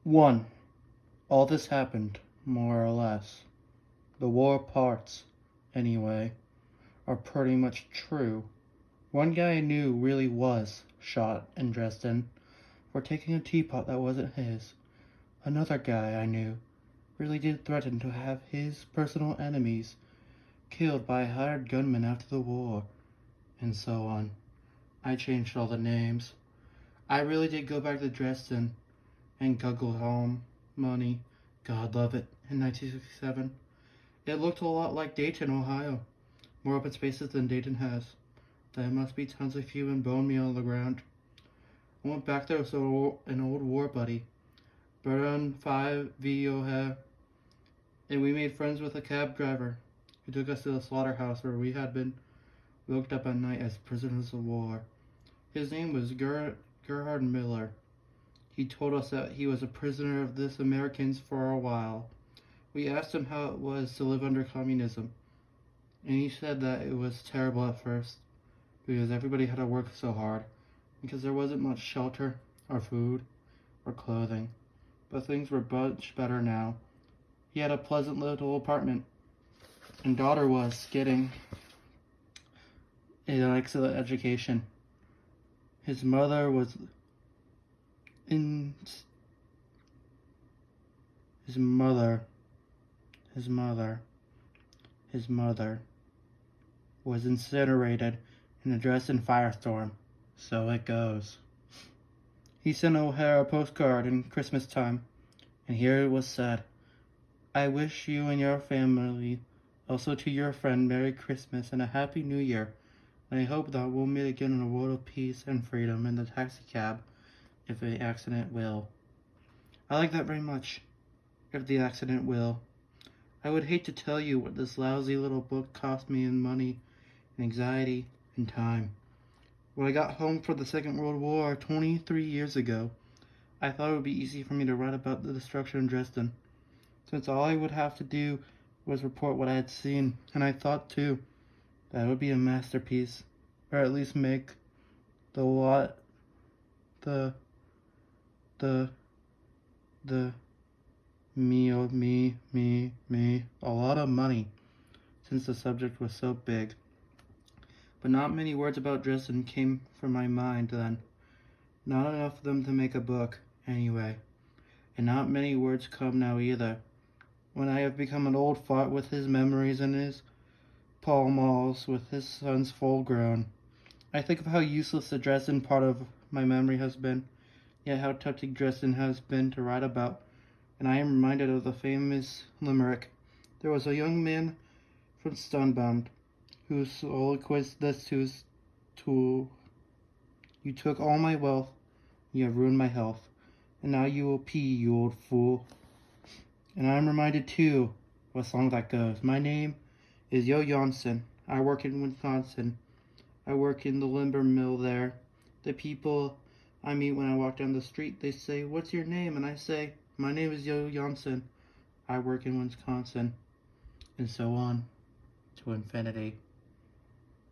1. All this happened, more or less. The war parts, anyway, are pretty much true. One guy I knew really was shot in Dresden for taking a teapot that wasn't his. Another guy I knew really did threaten to have his personal enemies killed by hired gunmen after the war, and so on. I changed all the names. I really did go back to Dresden and Google home money, God love it, in 1967. It looked a lot like Dayton, Ohio. More open spaces than Dayton has. There must be tons of human bone meal on the ground. I went back there with an old war buddy, Baron 5V O'Hare, and we made friends with a cab driver who took us to the slaughterhouse where we had been locked up at night as prisoners of war. His name was Gerhard Miller. He told us that he was a prisoner of this Americans for a while. We asked him how it was to live under communism, and he said that it was terrible at first because everybody had to work so hard because there wasn't much shelter or food or clothing, but things were much better now. He had a pleasant little apartment, and daughter was getting an excellent education. His mother was his mother was incinerated in a Dresden firestorm. So it goes. He sent O'Hare a postcard in Christmas time, and here it was said, "I wish you and your family, also to your friend, Merry Christmas and a Happy New Year, and I hope that we'll meet again in a world of peace and freedom in the taxicab, if the accident will." I like that very much. If the accident will. I would hate to tell you what this lousy little book cost me in money, and anxiety, and time. When I got home from the Second World War 23 years ago, I thought it would be easy for me to write about the destruction of Dresden, since all I would have to do was report what I had seen, and I thought too that it would be a masterpiece, or at least make the lot the me a lot of money, since the subject was so big. But not many words about Dresden came from my mind then. Not enough of them to make a book, anyway. And not many words come now either, when I have become an old fart with his memories and his Pall Malls with his sons full grown. I think of how useless the Dresden part of my memory has been, yet how touching Dresden has been to write about, and I am reminded of the famous limerick. There was a young man from Stunbound who soliloquized this to his tool: "You took all my wealth, you have ruined my health, and now you will pee, you old fool." And I am reminded too of a song that goes, "My name is Yo Johnson. I work in Wisconsin. I work in the lumber mill there. The people I meet when I walk down the street, they say, 'What's your name?' And I say, 'My name is Yo Johnson. I work in Wisconsin.'" And so on to infinity.